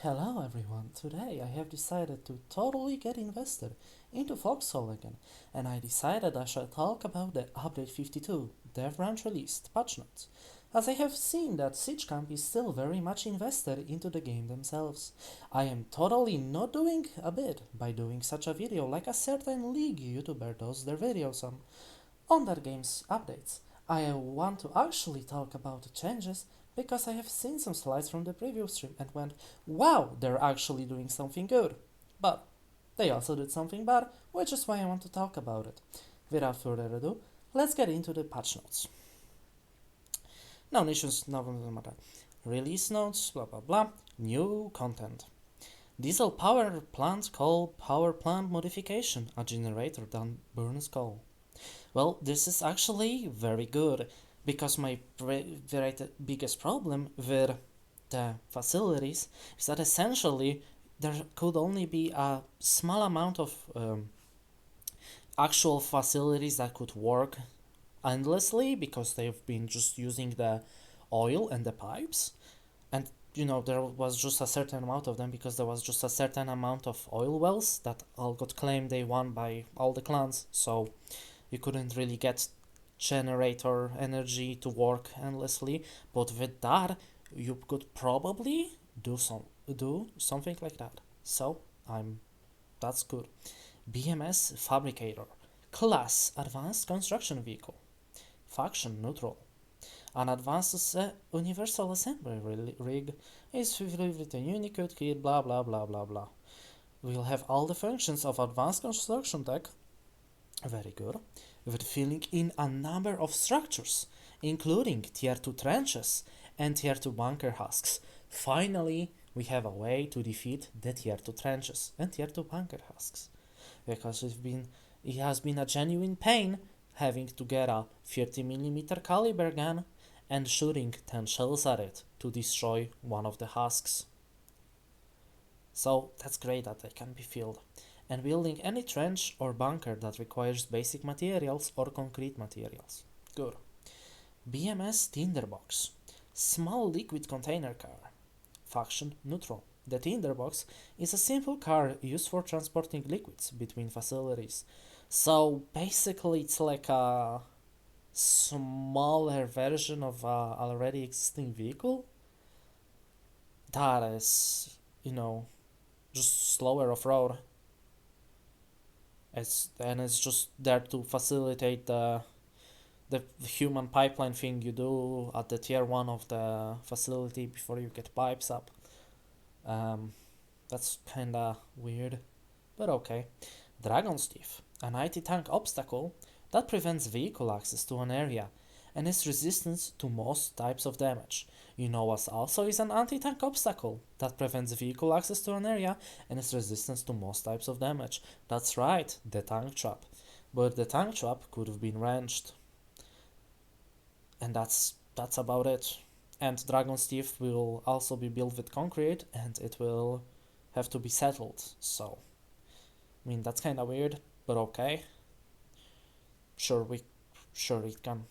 Hello everyone, today I have decided to totally get invested into Foxhole again, and I decided I shall talk about the Update 52 Devbranch released patch notes, as I have seen that Siege Camp is still very much invested into the game themselves. I am totally not doing a bit by doing such a video like a certain league YouTuber does their videos on their game's updates. I want to actually talk about the changes because I have seen some slides from the preview stream and went, wow, they're actually doing something good. But they also did something bad, which is why I want to talk about it. Without further ado, let's get into the patch notes. No issues, no matter. Release notes, blah blah blah. New content. Diesel power plant coal power plant modification, a generator that burns coal. Well, this is actually very good because my very biggest problem with the facilities is that essentially there could only be a small amount of actual facilities that could work endlessly because they've been just using the oil and the pipes, and there was just a certain amount of them because there was just a certain amount of oil wells that all got claimed day one by all the clans, so you couldn't really get generator energy to work endlessly. But with that, you could probably do something like that. So that's good. BMS Fabricator Class Advanced Construction Vehicle Faction Neutral. An advanced universal assembly rig is with a Unicode kit, blah blah blah blah blah. We'll have all the functions of advanced construction tech. Very good. With filling in a number of structures, including Tier 2 trenches and Tier 2 bunker husks. Finally, we have a way to defeat the Tier 2 trenches and Tier 2 bunker husks. Because it has been a genuine pain having to get a 30mm caliber gun and shooting 10 shells at it to destroy one of the husks. So that's great that they can be filled. And building any trench or bunker that requires basic materials or concrete materials. Good. BMS Tinderbox. Small liquid container car. Faction Neutral. The Tinderbox is a simple car used for transporting liquids between facilities. So basically it's like a smaller version of a already existing vehicle that is, just slower off-road. It's just there to facilitate the human pipeline thing you do at the tier 1 of the facility before you get pipes up. That's kinda weird, but okay. Dragon's Teeth, an anti-tank obstacle that prevents vehicle access to an area and is resistant to most types of damage. You know what also is an anti-tank obstacle that prevents vehicle access to an area and is resistant to most types of damage. That's right, the tank trap. But the tank trap could have been wrenched. And that's about it. And Dragon's Teeth will also be built with concrete and it will have to be settled. So, that's kinda weird, but okay. Sure it can.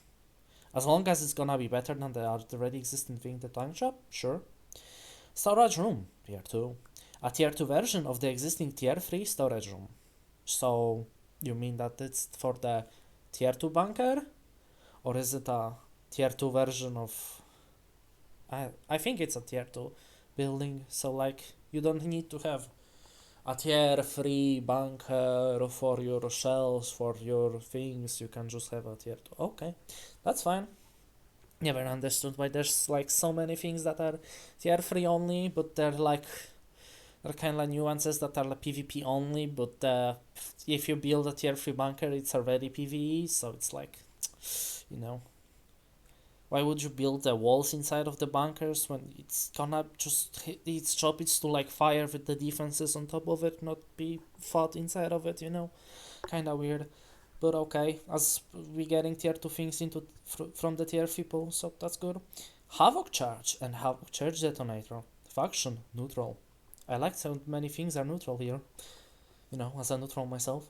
As long as it's gonna be better than the already existing thing, the tank trap, sure. Storage room, tier 2. A tier 2 version of the existing tier 3 storage room. So, you mean that it's for the tier 2 bunker? Or is it a tier 2 version of... I think it's a tier 2 building, so you don't need to have a tier 3 bunker for your shells, for your things. You can just have a tier 2. Okay, that's fine. Never understood why there's so many things that are tier 3 only, but they're kind of nuances that are PvP only, but if you build a tier 3 bunker, it's already PvE, so it's why would you build the walls inside of the bunkers when it's gonna just its job is to fire with the defenses on top of it, not be fought inside of it, Kinda weird. But okay, as we getting tier 2 things into from the tier 3 pool, so that's good. Havoc Charge and Havoc Charge Detonator. Faction Neutral. I like so many things are neutral here, as a neutral myself.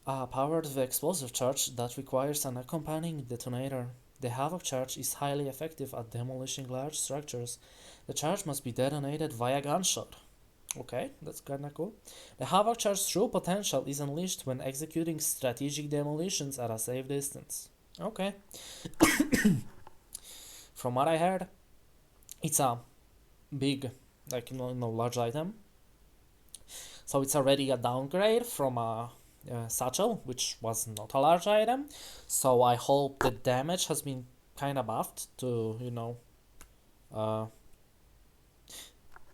Powered with explosive charge that requires an accompanying detonator. The Havoc charge is highly effective at demolishing large structures. The charge must be detonated via gunshot. Okay, that's kinda cool. The Havoc charge's true potential is unleashed when executing strategic demolitions at a safe distance. Okay. From what I heard, it's a big, like, large item. So it's already a downgrade from a satchel, which was not a large item. So I hope the damage has been kind of buffed to, uh,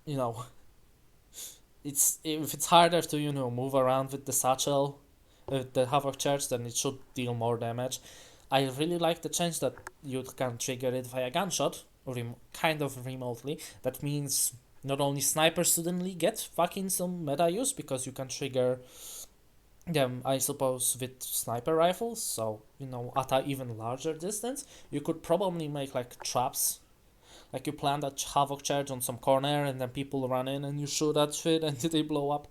you know, it's if it's harder to move around with the satchel, the Havoc charge, then it should deal more damage. I really like the change that you can trigger it via gunshot, kind of remotely. That means not only snipers suddenly get fucking some meta use because you can trigger them, I suppose, with sniper rifles. So at an even larger distance, you could probably make like traps. Like you plant a Havoc charge on some corner and then people run in and you shoot at shit and they blow up.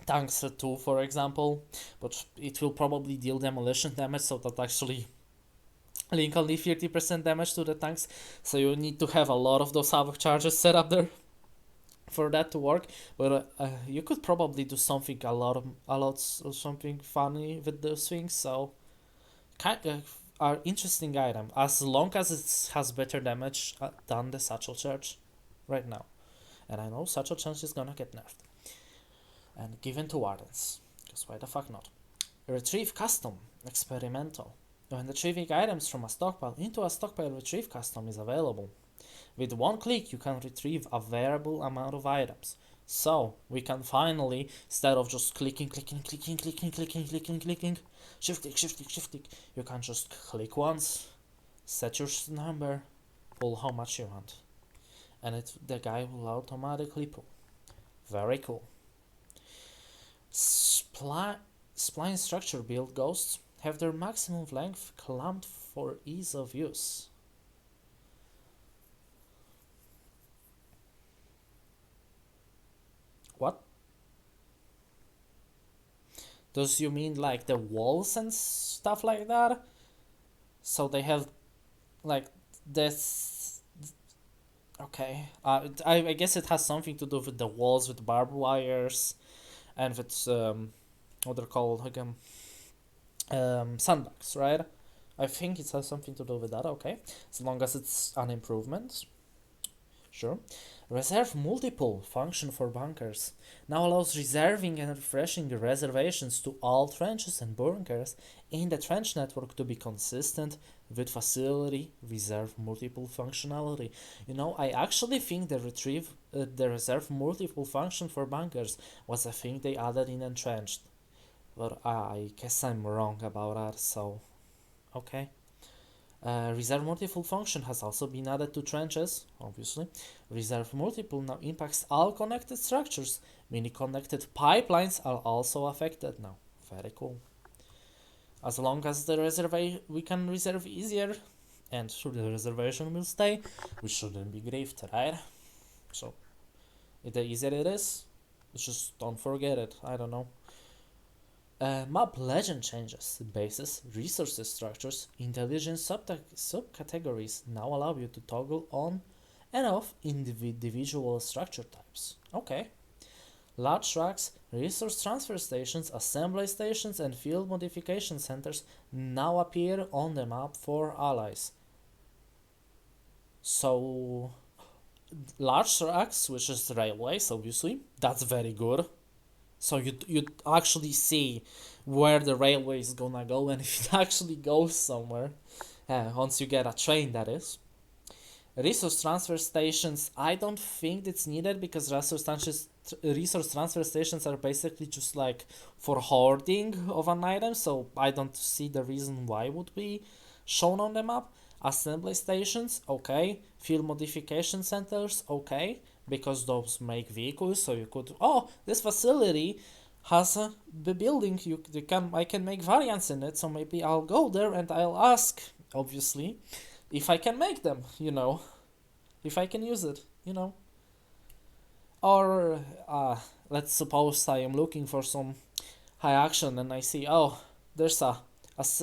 Tanks too, for example, but it will probably deal demolition damage, so that actually link only 50% damage to the tanks. So you need to have a lot of those Havoc charges set up there for that to work. But you could probably do something a lot something funny with those things. So kind of are interesting item as long as it has better damage than the satchel charge right now. And I know satchel charge is gonna get nerfed and given to wardens, because why the fuck not? Retrieve custom, experimental. When retrieving items from a stockpile into a stockpile, retrieve custom is available. With one click you can retrieve a variable amount of items. So we can finally, instead of just clicking, shifting, you can just click once, set your number, pull how much you want, and the guy will automatically pull. Very cool. Spline structure build ghosts have their maximum length clamped for ease of use. What? Does you mean like the walls and stuff like that? So they have like this. Okay. I guess it has something to do with the walls with barbed wires and with what they're called again, sandbags, right? I think it has something to do with that. Okay, as long as it's an improvement. Sure. Reserve multiple function for bunkers now allows reserving and refreshing the reservations to all trenches and bunkers in the trench network to be consistent with facility reserve multiple functionality. I actually think the reserve multiple function for bunkers was a thing they added in entrenched, but I guess I'm wrong about that. So, okay. Reserve multiple function has also been added to trenches, obviously. Reserve multiple now impacts all connected structures, meaning connected pipelines are also affected now. Very cool. As long as we can reserve easier, and the reservation will stay, we shouldn't be grieved, right? So, the easier it is, just don't forget it. I don't know. Map legend changes, bases, resources structures, intelligence subcategories now allow you to toggle on and off individual structure types. Okay. Large tracks, resource transfer stations, assembly stations, and field modification centers now appear on the map for allies. So, large tracks, which is railways, obviously, that's very good. So you actually see where the railway is gonna go and if it actually goes somewhere. Once you get a train, that is. Resource transfer stations, I don't think it's needed because resource transfer stations are basically just like for hoarding of an item, so I don't see the reason why it would be shown on the map. Assembly stations, okay. Field modification centers, okay, because those make vehicles, so you could, this facility has the building, I can make variants in it, so maybe I'll go there and I'll ask, obviously, if I can make them, if I can use it, or let's suppose I am looking for some high action and I see, there's a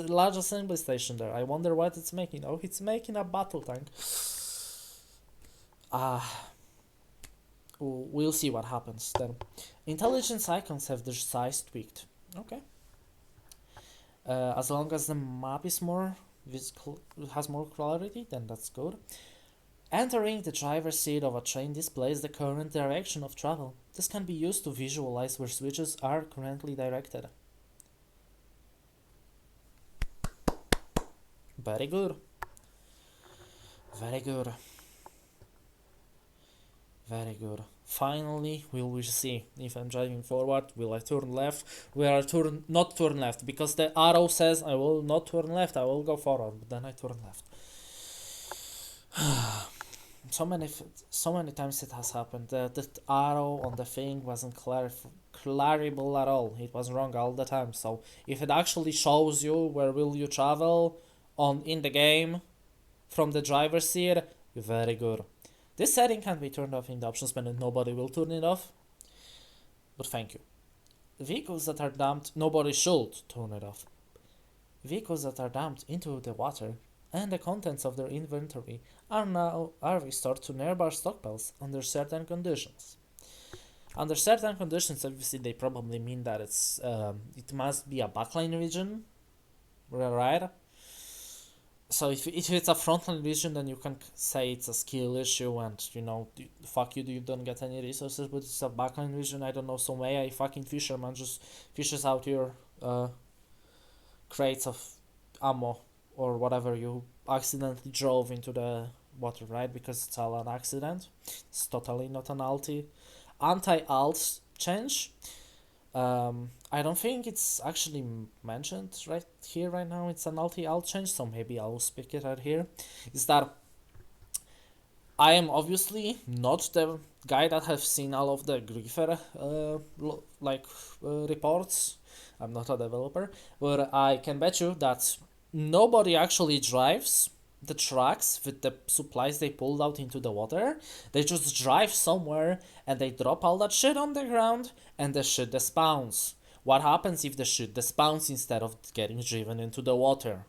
large assembly station there. I wonder what it's making. Oh, it's making a battle tank. Ah, we'll see what happens then. Intelligence icons have their size tweaked. Okay. As long as the map is more visible, has more clarity, then that's good. Entering the driver's seat of a train displays the current direction of travel. This can be used to visualize where switches are currently directed. Very good. Very good. Very good. Finally, we will see if I'm driving forward. Will I turn left? Will I not turn left? Because the arrow says I will not turn left. I will go forward, but then I turn left. so many so many times it has happened. The arrow on the thing wasn't clarable at all. It was wrong all the time. So if it actually shows you where will you travel on in the game from the driver's seat, very good. This setting can be turned off in the options menu. Nobody will turn it off, but thank you. Vehicles that are dumped, nobody should turn it off. Vehicles that are dumped into the water and the contents of their inventory are restored to nearby stockpiles under certain conditions. Under certain conditions, obviously, they probably mean that it must be a backline region, right? So if it's a frontline region, then you can say it's a skill issue and, fuck you, you don't get any resources, but it's a backline region, I don't know, some AI fucking fisherman just fishes out your crates of ammo or whatever you accidentally drove into the water, right? Because it's all an accident. It's totally not an anti-alt change. I don't think it's actually mentioned right now. It's an anti-alt change, so maybe I will speak it right here. Is that I am obviously not the guy that have seen all of the Griefer reports. I'm not a developer, but I can bet you that nobody actually drives the trucks with the supplies they pulled out into the water. They just drive somewhere and they drop all that shit on the ground and the shit despawns. What happens if the shit despawns instead of getting driven into the water?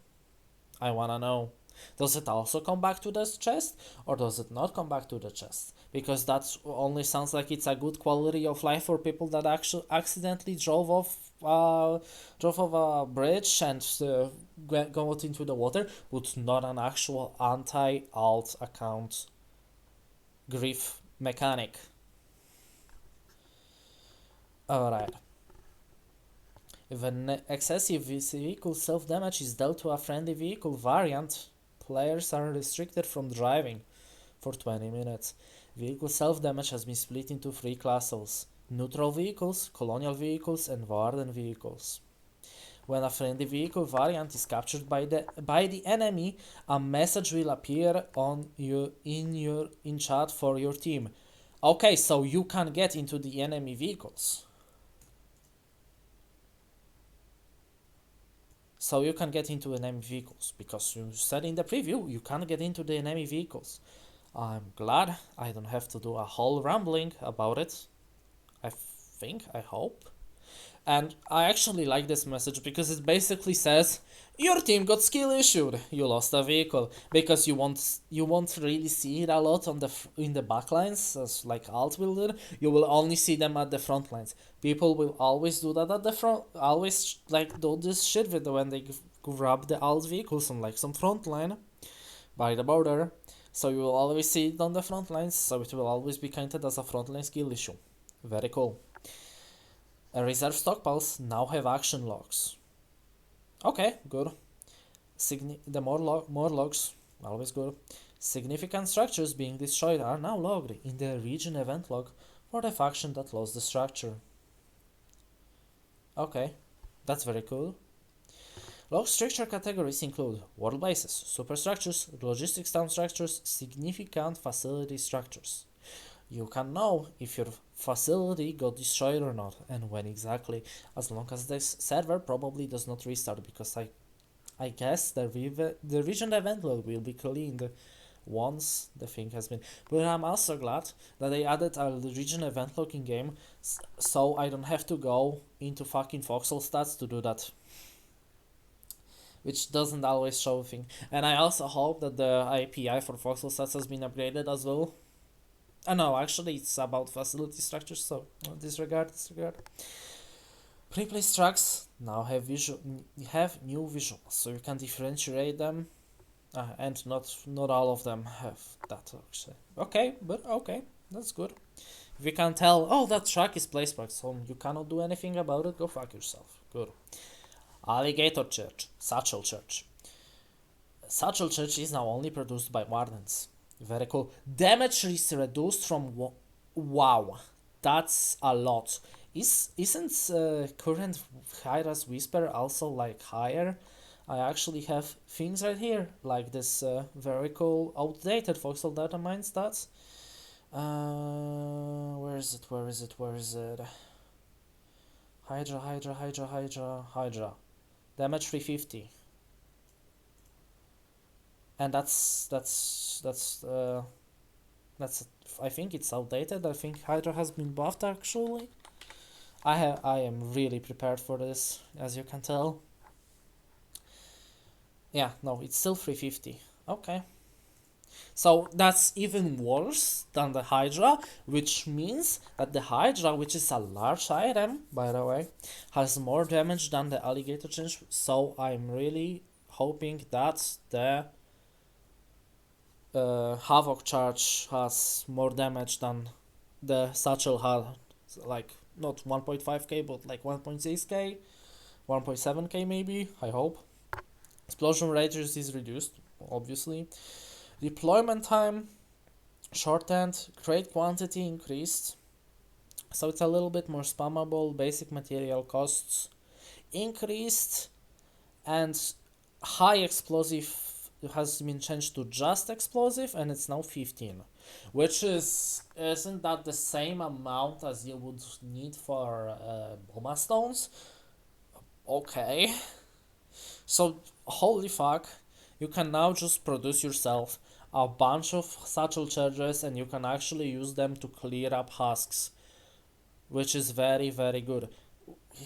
I wanna know. Does it also come back to the chest or does it not come back to the chest? Because that only sounds like it's a good quality of life for people that actually accidentally drove off a bridge and got into the water, but not an actual anti-alt account grief mechanic. Alright. If an excessive vehicle self-damage is dealt to a friendly vehicle variant, players are restricted from driving for 20 minutes. Vehicle self-damage has been split into 3 classes: neutral vehicles, colonial vehicles, and warden vehicles. When a friendly vehicle variant is captured by the enemy, a message will appear in chat for your team. Okay, so you can get into the enemy vehicles. So you can get into enemy vehicles, because you said in the preview you can't get into the enemy vehicles. I'm glad I don't have to do a whole rambling about it. I hope. And I actually like this message because it basically says your team got skill issued. You lost a vehicle, because you won't really see it a lot in the backlines as like alt will do. You will only see them at the front lines. People will always do that at the front. Always do this shit with when they grab the alt vehicles on some front line by the border. So you will always see it on the front lines. So it will always be counted as a frontline skill issue. Very cool. Reserve stockpiles now have action logs. Okay, good. The more logs, always good. Significant structures being destroyed are now logged in the region event log for the faction that lost the structure. Okay, that's very cool. Log structure categories include world bases, superstructures, logistics town structures, significant facility structures. You can know if your facility got destroyed or not, and when exactly, as long as this server probably does not restart, because I guess the region event log will be cleaned once the thing has been. But I'm also glad that they added a region event log in game, so I don't have to go into fucking Foxhole stats to do that. which doesn't always show a thing. And I also hope that the API for Foxhole sets has been upgraded as well. No, actually, it's about facility structures, so disregard. Pre-placed tracks now have new visuals, so you can differentiate them, and not all of them have that actually. Okay, but okay, that's good. If you can tell, oh, that track is placed by so you cannot do anything about it, go fuck yourself. Good. Alligator Church, Satchel Church. Satchel Church is now only produced by Wardens. Very cool. Damage is reduced from wow, that's a lot. Isn't current Hyra's Whisper also like higher? I actually have things right here like this very cool outdated Foxhole data mine stats. Where is it? Where is it? Where is it? Hydra. Damage 350. And that's I think it's outdated. I think Hydra has been buffed actually. I am really prepared for this, as you can tell. Yeah, no, it's still 350. Okay. So that's even worse than the Hydra, which means that the Hydra, which is a large item, by the way, has more damage than the Alligator Change. So I'm really hoping that the Havoc Charge has more damage than the Satchel had, like not 1.5k but like 1.6k, 1.7k maybe, I hope. Explosion radius is reduced, obviously. Deployment time shortened, crate quantity increased, so it's a little bit more spammable. Basic material costs increased, and high explosive has been changed to just explosive, and it's now 15, which isn't that the same amount as you would need for Bomba Stones? Okay, so holy fuck, you can now just produce yourself a bunch of satchel charges, and you can actually use them to clear up husks, which is very very good.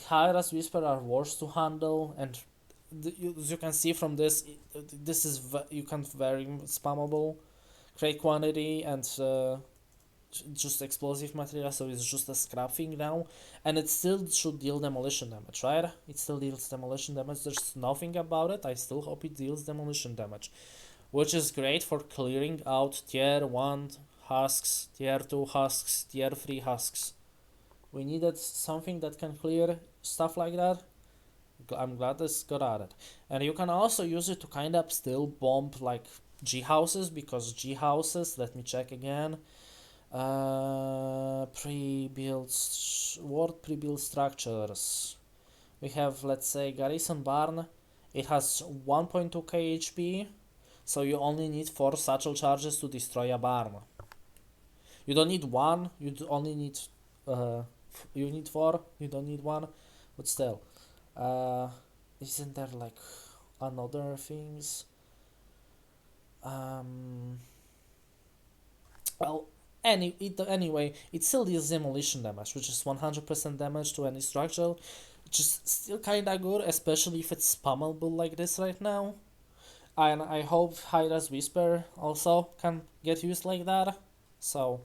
Hyra's Whisper are worse to handle, and as you can see from this, this is you can very spammable, crate quantity, and just explosive material, so it's just a scrap thing now, and it still should deal demolition damage, right? It still deals demolition damage. There's nothing about it. I still hope it deals demolition damage, which is great for clearing out tier 1 husks, tier 2 husks, tier 3 husks. We needed something that can clear stuff like that. I'm glad this got added. And you can also use it to kind of still bomb like G houses, because G houses, let me check again. Pre-built structures. We have, let's say, Garrison Barn. It has 1.2k HP, so you only need 4 satchel charges to destroy a barn. You don't need one. You only need you need 4. You don't need one, but still. Isn't there like another things? Well, anyway, it still deals demolition damage, which is 100% damage to any structure, which is still kinda good, especially if it's spammable like this right now. And I hope Hyra's Whisper also can get used like that. So,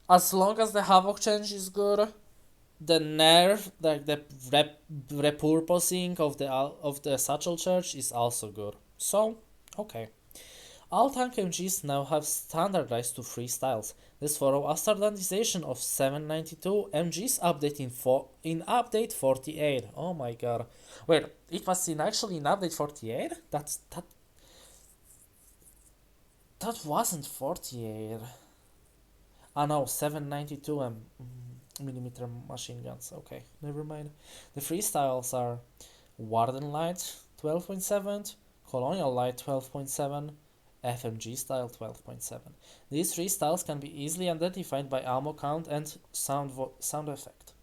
as long as the Havoc change is good, the nerf, like the repurposing of the Satchel Church is also good. So, okay. All tank MGs now have standardized to 3 styles. This follows a standardization of 792 MGs update in update 48. Oh my god. Wait, it was actually in update 48? That wasn't 48. Ah no, 792 millimeter machine guns. Okay, never mind. The 3 styles are Warden Light 12.7, Colonial Light 12.7, FMG style 12.7. These 3 styles can be easily identified by ammo count and sound effect.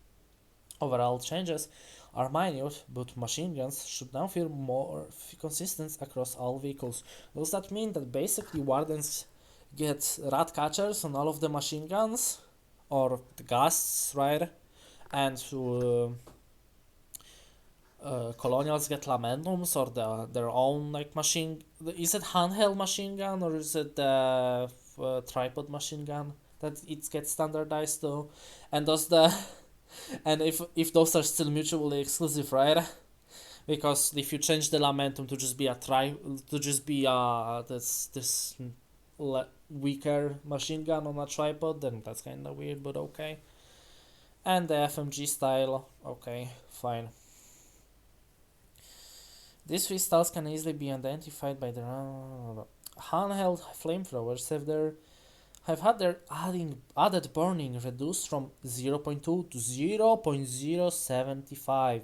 Overall changes are minute, but machine guns should now feel more consistent across all vehicles. Does that mean that basically Wardens get rat catchers on all of the machine guns? Or the ghasts, right? And colonials get lamentums or their own like machine. Is it handheld machine gun or is it tripod machine gun that it gets standardized to? And does the and if those are still mutually exclusive, right? Because if you change the lamentum to just be this weaker machine gun on a tripod, then that's kind of weird, but okay. And the FMG style, okay, fine. These three styles can easily be identified by their handheld flamethrowers have had their added burning reduced from 0.2 to 0.075.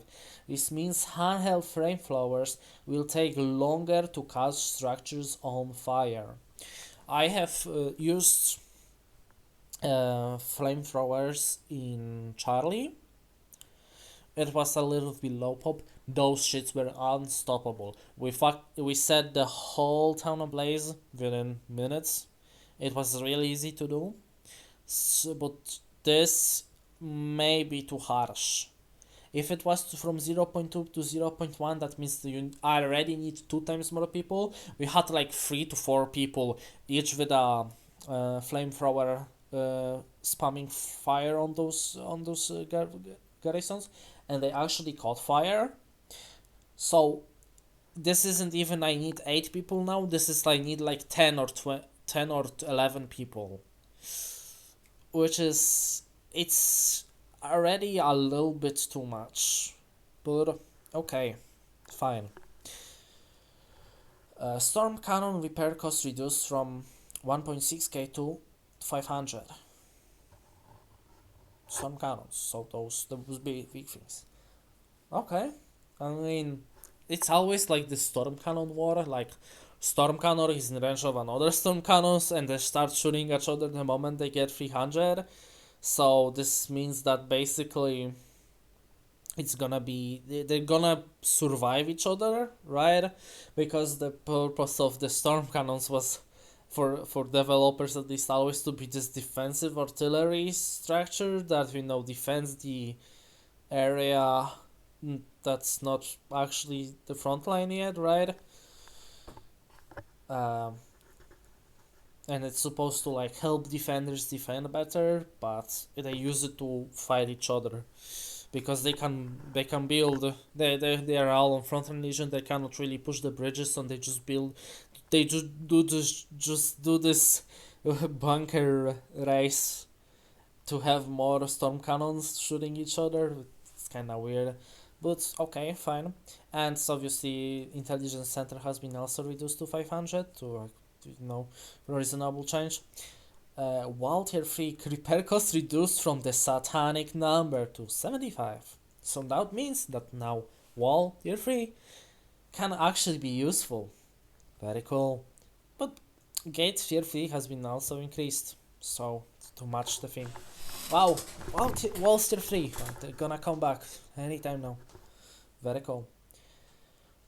This means handheld flamethrowers will take longer to catch structures on fire. I have used flamethrowers in Charlie. It was a little bit low pop. Those shits were unstoppable. We set the whole town ablaze within minutes. It was really easy to do. So, but this may be too harsh. If it was from 0.2 to 0.1, that means you already need 2 times more people. We had like 3 to 4 people, each with a flamethrower spamming fire on those garrisons, and they actually caught fire. So this isn't even I need 8 people now. This is I need like 10 or 11 people, which is it's already a little bit too much, but okay, fine. Storm cannon repair cost reduced from 1.6k to 500. Storm cannons, so those would be big things. Okay, I mean, it's always like the storm cannon war. Like, storm cannon is in range of another storm cannons, and they start shooting each other the moment they get 300. So this means that basically it's gonna be they're gonna survive each other, right? Because the purpose of the storm cannons was for developers at least always to be this defensive artillery structure that defends the area that's not actually the front line yet, right? Um, and it's supposed to like help defenders defend better, but they use it to fight each other because they can build they are all on frontline legion. They cannot really push the bridges, and they just do this bunker race to have more storm cannons shooting each other. It's kind of weird, but okay, fine. And so obviously intelligence center has been also reduced to 500 to reasonable change. While tier 3 repair cost reduced from the satanic number to 75. So that means that now wall tier 3 can actually be useful. Very cool. But gate tier 3 has been also increased, so to match the theme. Wow, walls tier 3, they're gonna come back anytime now. Very cool.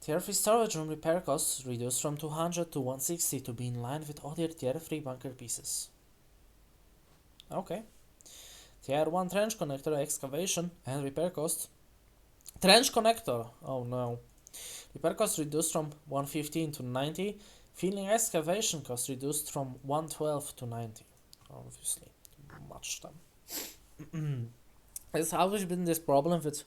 Tier 3 storage room repair costs reduced from 200 to 160 to be in line with other tier 3 bunker pieces. Okay. Tier 1 trench connector excavation and repair cost. Trench connector! Oh no. Repair cost reduced from 115 to 90. Filling excavation cost reduced from 112 to 90. Obviously, much time. There's always been this problem with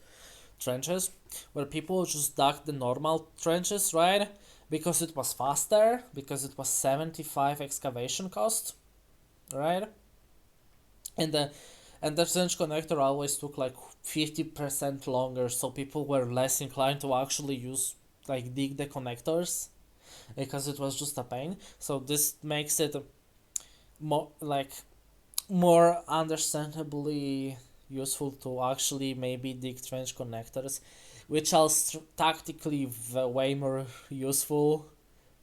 trenches where people just dug the normal trenches, right? Because it was faster, because it was 75 excavation cost, right? And the trench connector always took like 50% longer, so people were less inclined to actually dig the connectors because it was just a pain. So this makes it more understandably useful to actually maybe dig trench connectors, which are tactically way more useful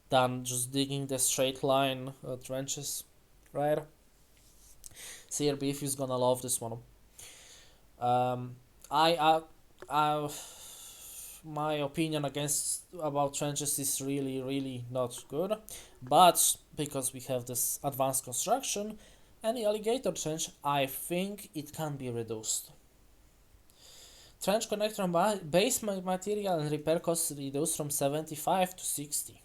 than just digging the straight line trenches, right? CRBF is gonna love this one. My opinion about trenches is really not good, but because we have this advanced construction and the alligator trench, I think it can be reduced. trench connector base material and repair costs reduced from 75 to 60.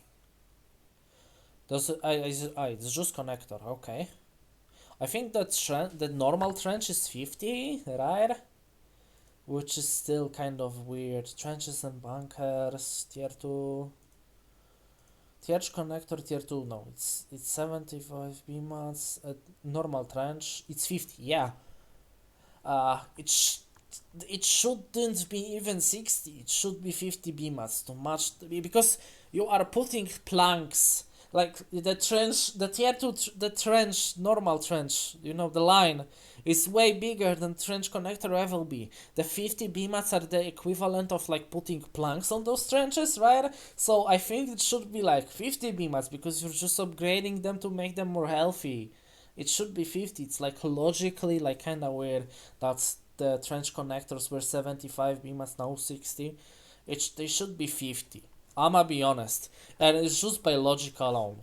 It's just connector, okay. I think that the normal trench is 50, right? Which is still kind of weird. Trenches and bunkers, tier 2. Trench connector, tier 2, no, it's 75 BMAS. Normal trench, it's 50, yeah. It shouldn't be even 60, it should be 50 BMAS to match, because you are putting planks like the trench, the tier 2 the trench, normal trench, the line is way bigger than trench connector ever be. The 50 BMAS are the equivalent of like putting planks on those trenches, right? So I think it should be like 50 BMAS because you're just upgrading them to make them more healthy. It should be 50. It's like logically like kind of weird that the trench connectors were 75 BMAS, now 60. They should be 50. I'ma be honest. And it's just by logic alone.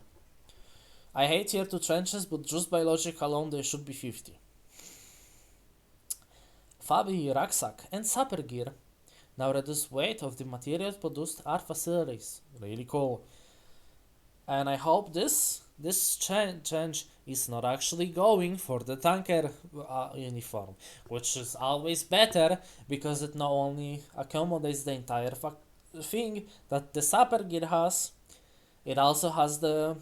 I hate tier 2 trenches, but just by logic alone they should be 50. Fabi rucksack and sapper gear now reduce weight of the materials produced at facilities. Really cool. And I hope this change is not actually going for the tanker uniform, which is always better because it not only accommodates the entire thing that the sapper gear has, it also has the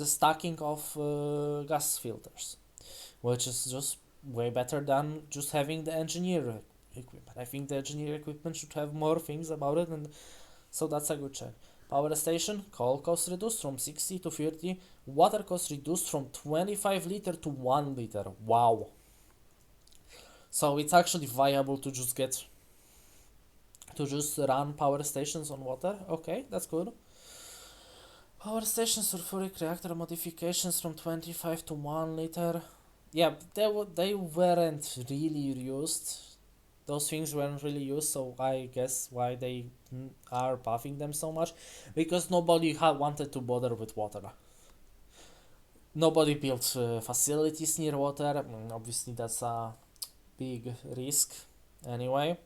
stacking of gas filters, which is just way better than just having the engineer equipment. I think the engineer equipment should have more things about it, and so that's a good change. Power station, coal cost reduced from 60 to 30, water cost reduced from 25 liter to 1 liter. Wow. So it's actually viable to just run power stations on water. Okay, that's good. Power stations sulfuric reactor modifications from 25 to 1 liter. Yeah, they weren't really used. Those things weren't really used, so I guess why they are buffing them so much, because nobody wanted to bother with water. Nobody built facilities near water. Obviously, that's a big risk. Anyway,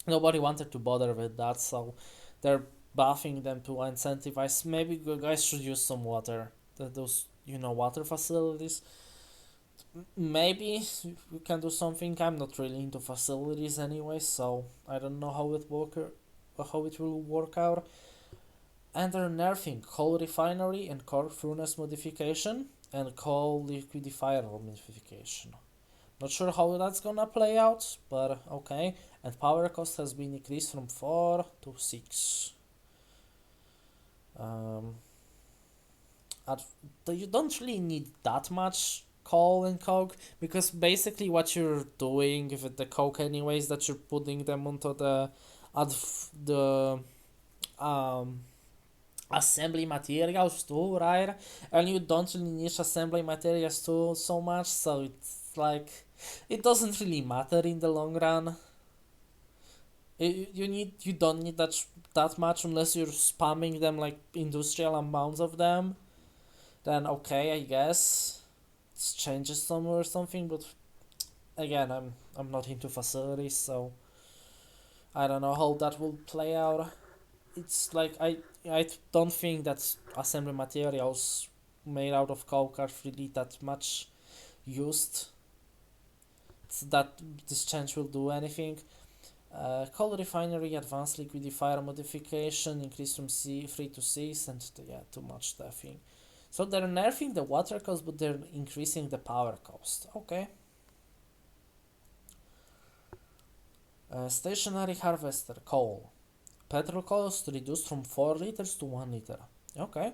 nobody wanted to bother with that, so they're buffing them to incentivize. Maybe guys should use some water. Those water facilities. Maybe we can do something. I'm not really into facilities anyway, so I don't know how it will work out. And they're nerfing coal refinery and coal furnace modification and coal liquidifier modification. Not sure how that's gonna play out, but okay. And power cost has been increased from 4 to 6. You don't really need that much coal and coke, because basically what you're doing with the coke anyways, that you're putting them onto the assembly materials too, right? And you don't really need assembly materials too so much, so it's like it doesn't really matter in the long run. You don't need that much unless you're spamming them like industrial amounts of them. Then okay, I guess it changes some or something, but again, I'm not into facilities, so I don't know how that will play out. It's like I don't think that assembly materials made out of coke are really that much used. That this change will do anything. Coal refinery advanced liquidifier modification increased from 3 to 6, and yeah, too much stuffing. So they're nerfing the water cost, but they're increasing the power cost. Okay. Stationary harvester coal. Petrol cost reduced from 4 liters to 1 liter. Okay.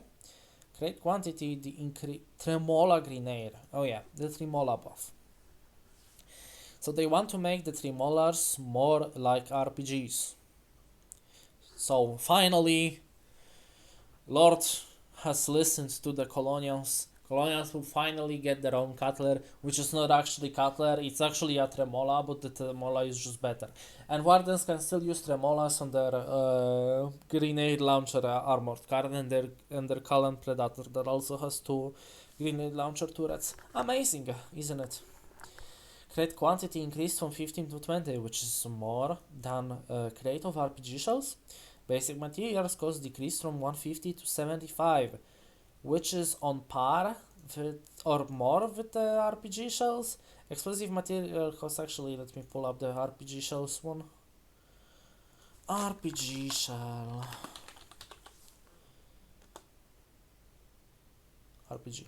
Great quantity, the Tremola grenade. Oh yeah, the Tremola buff. So they want to make the Tremolars more like RPGs. So finally, Lord has listened to the Colonials. Colonials will finally get their own Cutler, which is not actually Cutler, it's actually a Tremola, but the Tremola is just better. And Wardens can still use Tremolas on their grenade launcher armored card and their Callan Predator that also has 2 grenade launcher turrets. Amazing, isn't it? Crate quantity increased from 15 to 20, which is more than crate of RPG shells. Basic materials cost decreased from 150 to 75, which is on par with or more with the RPG shells. Explosive material cost, actually, let me pull up the RPG shells one. RPG shell. RPG.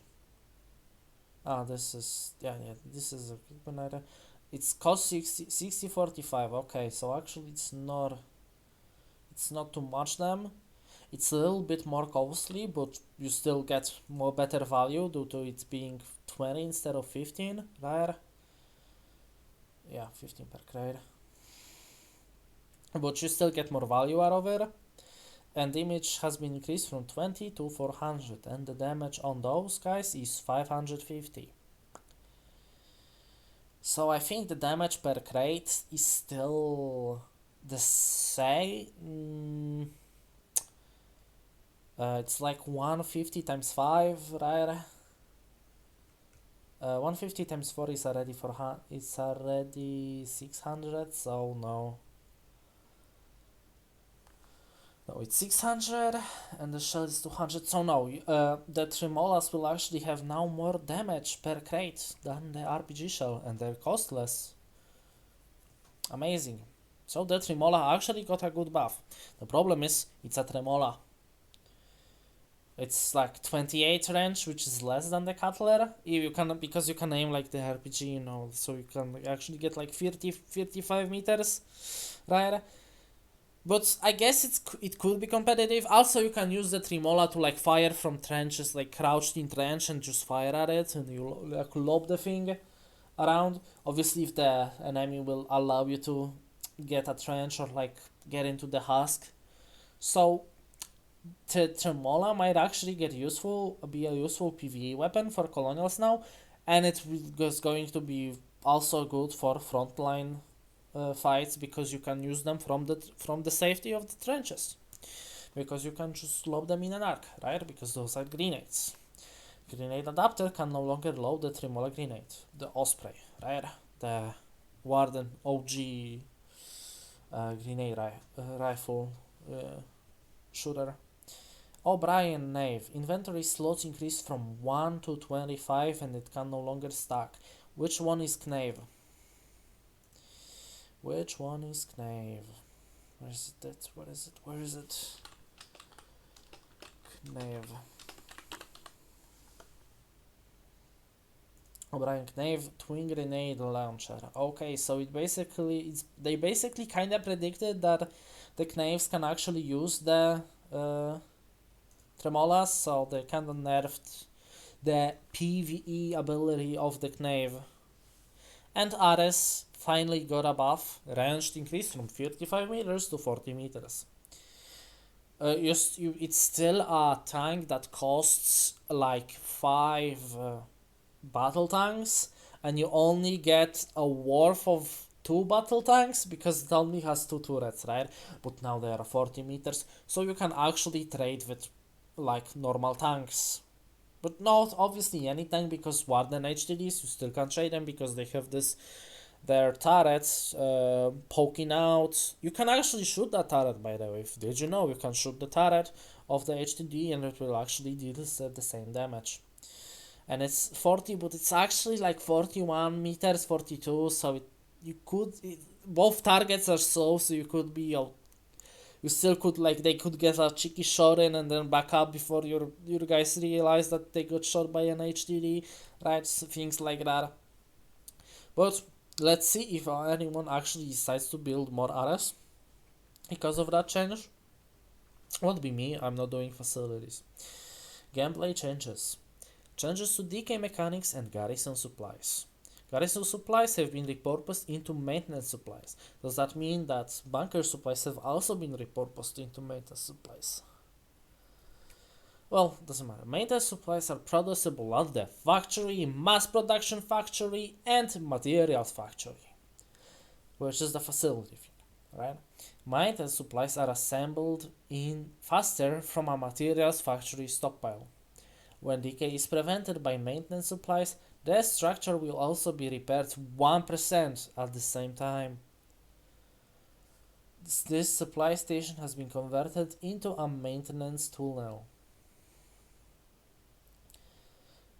This is, this is a good item. It's cost 60 45. Okay, so actually it's not too much then. It's a little bit more costly, but you still get more better value due to it being 20 instead of 15, right? Yeah, 15 per crate. But you still get more value out of it. And damage has been increased from 20 to 400, and the damage on those guys is 550. So I think the damage per crate is still the same. It's like 150 times 5, right? 150 times 4 is already it's already 600, so no. No, it's 600 and the shell is 200, so no, the Tremolas will actually have now more damage per crate than the RPG shell, and they're costless. Amazing. So the Tremola actually got a good buff. The problem is, it's a Tremola. It's like 28 range, which is less than the Cutler. You can, because you can aim like the RPG, so you can actually get like 55 meters, right? But I guess it could be competitive. Also, you can use the Trimola to like fire from trenches, like crouched in trench, and just fire at it, and you like lob the thing around. Obviously, if the enemy will allow you to get a trench or like get into the husk. So Trimola might actually be a useful PvE weapon for colonials now, and it is going to be also good for frontline fights, because you can use them from the safety of the trenches, because you can just load them in an arc, right? Because those are grenades. Grenade adapter can no longer load the Trimola grenade, the Osprey, right? The Warden OG grenade rifle shooter. O'Brien Knave. Inventory slots increased from 1 to 25 and it can no longer stack. Which one is Knave? Which one is Knave? Where is it? Where is it? Knave. O'Brien Knave Twin Grenade Launcher. Okay, so they basically kind of predicted that the Knaves can actually use the Tremolas, so they kind of nerfed the PvE ability of the Knave. And Ares finally got a buff, ranged increased from 35 meters to 40 meters. It's still a tank that costs like 5 battle tanks, and you only get a worth of 2 battle tanks because it only has 2 turrets, right? But now they are 40 meters, so you can actually trade with like normal tanks. But not obviously any tank, because Warden HTDs, you still can't trade them because they have their turrets poking out. You can actually shoot that turret, by the way. Did you know you can shoot the turret of the HTD and it will actually deal the same damage? And it's 40, but it's actually like 41 meters, 42, so both targets are slow, so you could be you still could, like, they could get a cheeky shot in and then back up before your guys realize that they got shot by an HDD, right? So things like that. But let's see if anyone actually decides to build more Ares because of that change. Won't be me, I'm not doing facilities. Gameplay changes. Changes to DK mechanics and garrison supplies. Garrison supplies have been repurposed into maintenance supplies. Does that mean that bunker supplies have also been repurposed into maintenance supplies? Well, doesn't matter. Maintenance supplies are producible at the factory, mass production factory, and materials factory, which is the facility thing, right? Maintenance supplies are assembled in faster from a materials factory stockpile. When decay is prevented by maintenance supplies, The structure will also be repaired 1% at the same time. This supply station has been converted into a maintenance tunnel.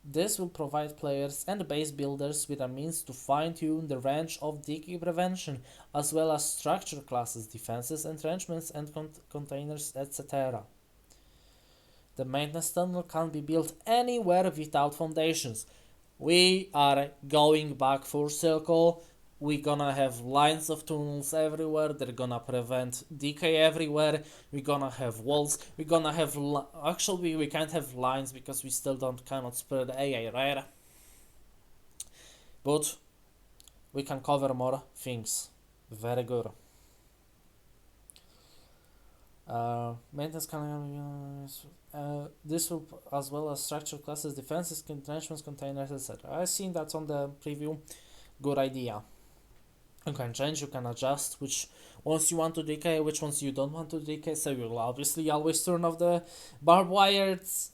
This will provide players and base builders with a means to fine-tune the range of decay prevention, as well as structure classes, defenses, entrenchments, and containers, etc. The maintenance tunnel can be built anywhere without foundations. We are going back full circle. We're gonna have lines of tunnels everywhere. They're gonna prevent decay everywhere. We're gonna have walls. We're gonna have actually we can't have lines because we still cannot spread AI, right? But we can cover more things. Very good. Maintenance can this will as well as structure classes, defenses, entrenchments, containers, etc. I've seen that on the preview. Good idea. You can change, you can adjust which ones you want to decay, which ones you don't want to decay. So you'll obviously always turn off the barbed wires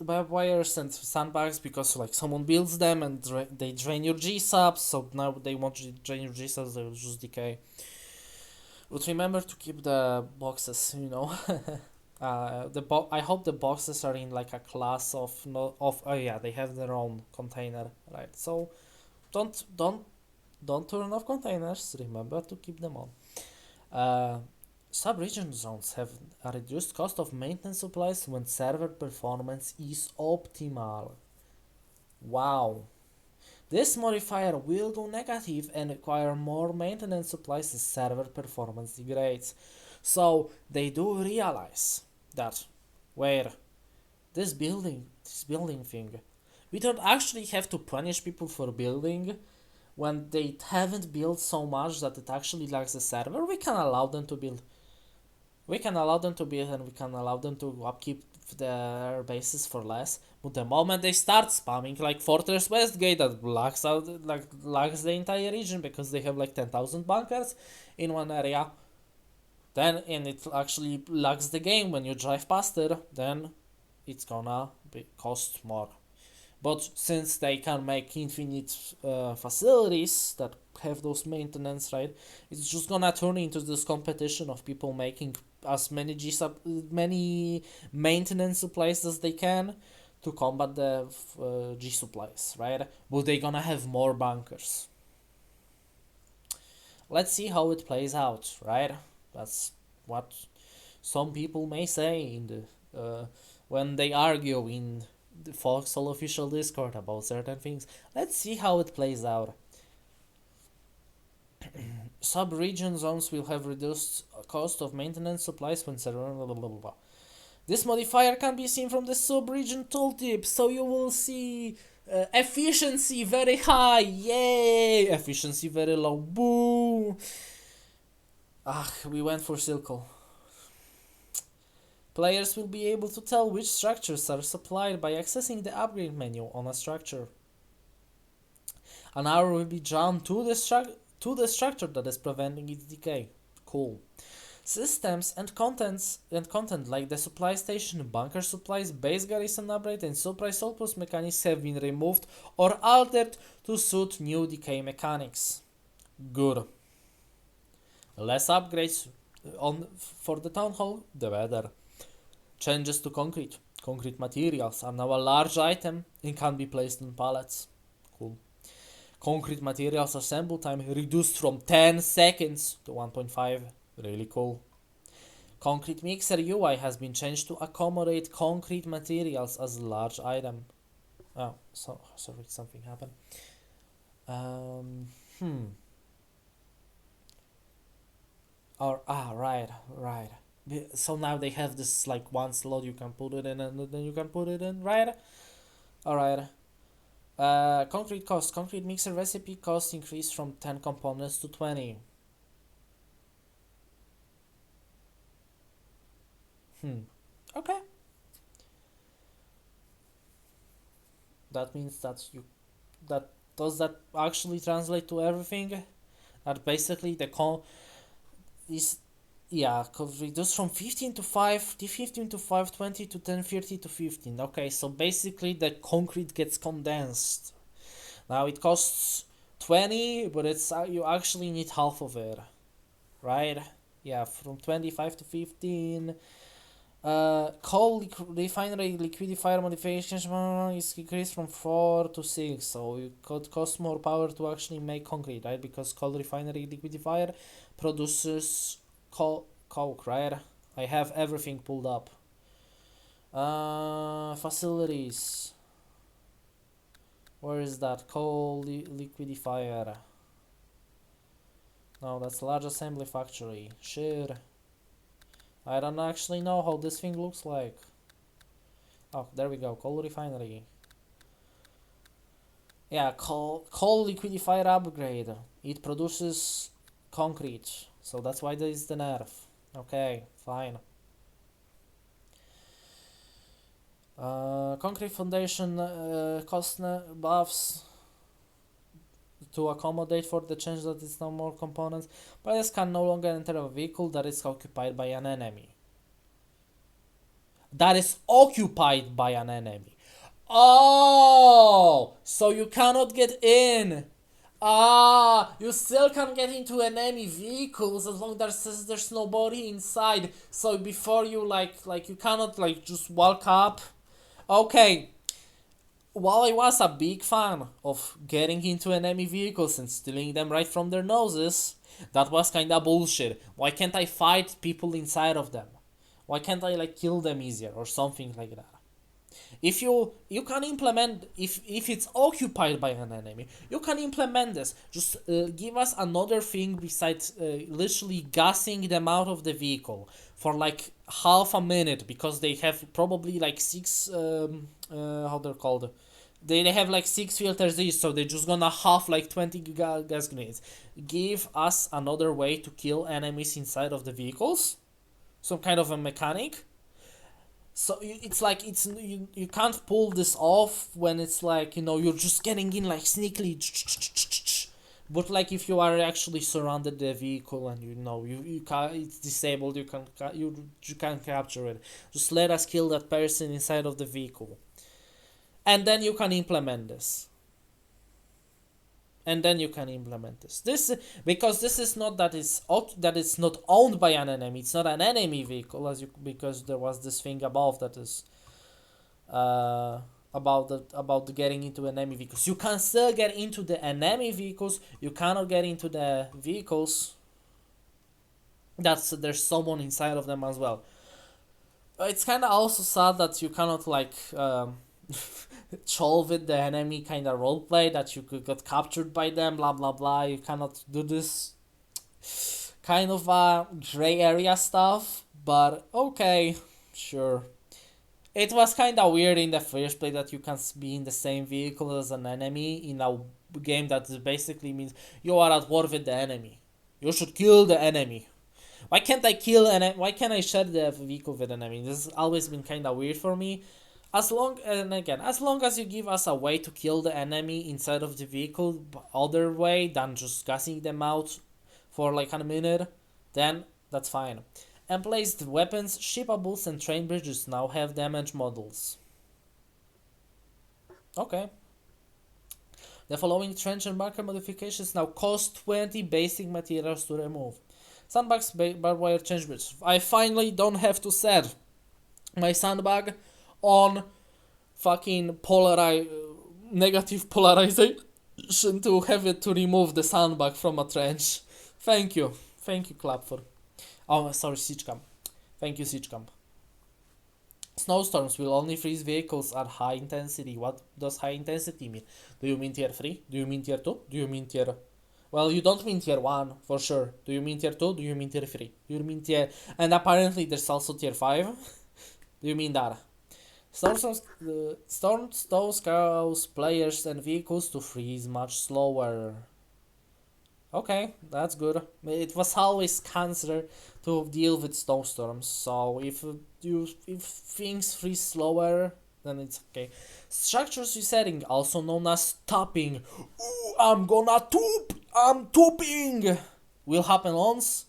and sandbags because like someone builds them and they drain your G subs. So now they want to drain your G subs, they will just decay. But remember to keep the boxes, you know. I hope the boxes are in like a class of oh yeah, they have their own container, right? So don't turn off containers. Remember to keep them on. Sub-region zones have a reduced cost of maintenance supplies when server performance is optimal. Wow. This modifier will go negative and require more maintenance supplies as server performance degrades. So they do realize that where this building thing, we don't actually have to punish people for building when they haven't built so much that it actually lags the server. We can allow them to build. We can allow them to build and we can allow them to upkeep their bases for less. But the moment they start spamming like Fortress Westgate, that lags the entire region because they have like 10,000 bunkers in one area, then and it actually lags the game when you drive past it, then it's gonna cost more. But since they can make infinite facilities that have those maintenance, right, it's just gonna turn into this competition of people making as many many maintenance supplies as they can to combat the G supplies, right? But they're gonna have more bunkers. Let's see how it plays out, right? That's what some people may say in the when they argue in the Foxhole official Discord about certain things. Let's see how it plays out. Sub-region zones will have reduced cost of maintenance supplies when server blah, blah, blah, blah. This modifier can be seen from the sub-region tooltip, so you will see efficiency very high, yay! Efficiency very low, boo! We went for circle. Players will be able to tell which structures are supplied by accessing the upgrade menu on a structure. An arrow will be drawn to the structure that is preventing its decay. Cool. Systems and content like the supply station, bunker supplies, base garrison upgrade, and surprise outpost mechanics have been removed or altered to suit new decay mechanics. Good. Less upgrades for the town hall, the better. Changes to concrete. Concrete materials are now a large item and can be placed on pallets. Cool. Concrete materials assemble time reduced from 10 seconds to 1.5. Really cool. Concrete mixer UI has been changed to accommodate concrete materials as a large item. Oh, sorry, something happened. Right. So now they have this like one slot you can put it in and then you can put it in, right? Alright. Concrete cost. Concrete mixer recipe cost increased from 10 components to 20. Okay. That means does that actually translate to everything? That basically the is reduced from 15 to 5, 15 to 5, 20 to 10, 30 to 15. Okay, so basically the concrete gets condensed. Now it costs 20, but it's you actually need half of it, right? Yeah, from 25 to 15. Refinery liquidifier modifications is increased from 4 to 6, so it could cost more power to actually make concrete, right? Because coal refinery liquidifier produces coke, right? I have everything pulled up. Facilities. Where is that? Coal liquidifier. No, that's large assembly factory. Shit. I don't actually know how this thing looks like. Oh, there we go. Coal refinery. Yeah, coal liquidifier upgrade. It produces concrete, so that's why there is the nerf. Okay, fine. Concrete foundation cost buffs to accommodate for the change that it's no more components. Players can no longer enter a vehicle that is occupied by an enemy. That is occupied by an enemy. Oh, so you cannot get in. Ah, you still can get into enemy vehicles as long as there's nobody inside. So before you like you cannot like just walk up. Okay. While I was a big fan of getting into enemy vehicles and stealing them right from their noses, that was kinda bullshit. Why can't I fight people inside of them? Why can't I like kill them easier or something like that? If you can implement if it's occupied by an enemy, you can implement this. Just give us another thing besides literally gassing them out of the vehicle for like half a minute, because they have probably like six how they're called. They have like six filters each, so they're just gonna have like 20 gas grenades. Give us another way to kill enemies inside of the vehicles, some kind of a mechanic. So it's like you can't pull this off when it's like, you know, you're just getting in like sneakily, but like if you are actually surrounded the vehicle and you know you can, it's disabled, you can capture it. Just let us kill that person inside of the vehicle, and then you can implement this. And then you can implement this. Because this is not that it's not owned by an enemy. It's not an enemy vehicle, because there was this thing above that is about the getting into enemy vehicles. You can still get into the enemy vehicles. You cannot get into the vehicles there's someone inside of them as well. It's kind of also sad that you cannot like troll with the enemy kind of roleplay, that you could get captured by them, blah blah blah. You cannot do this kind of gray area stuff, but okay, sure. It was kind of weird in the first place that you can be in the same vehicle as an enemy in a game that basically means you are at war with the enemy. You should kill the enemy. Why can't I kill why can't I share the vehicle with an enemy? This has always been kind of weird for me. As long as you give us a way to kill the enemy inside of the vehicle, other way than just gassing them out for like a minute, then that's fine. Emplaced weapons, shipables, and train bridges now have damage models. Okay. The following trench and bunker modifications now cost 20 basic materials to remove. Sandbags, barbed wire, change bridge. I finally don't have to set my sandbag on fucking negative polarization to have it to remove the sandbag from a trench. Thank you, Clapford. Oh, sorry, Siegecamp. Thank you, Siegecamp. Snowstorms will only freeze vehicles at high intensity. What does high intensity mean? Do you mean tier 3? Do you mean tier 2? Do you mean tier... Well, you don't mean tier 1, for sure. Do you mean tier 2? Do you mean tier 3? Do you mean tier... And apparently there's also tier 5. Do you mean that? Storms cause players and vehicles to freeze much slower. Okay, that's good. It was always cancer to deal with snowstorms, so if things freeze slower, then it's okay. Structures resetting, also known as topping. Ooh, I'm gonna toop! I'm tooping! Will happen once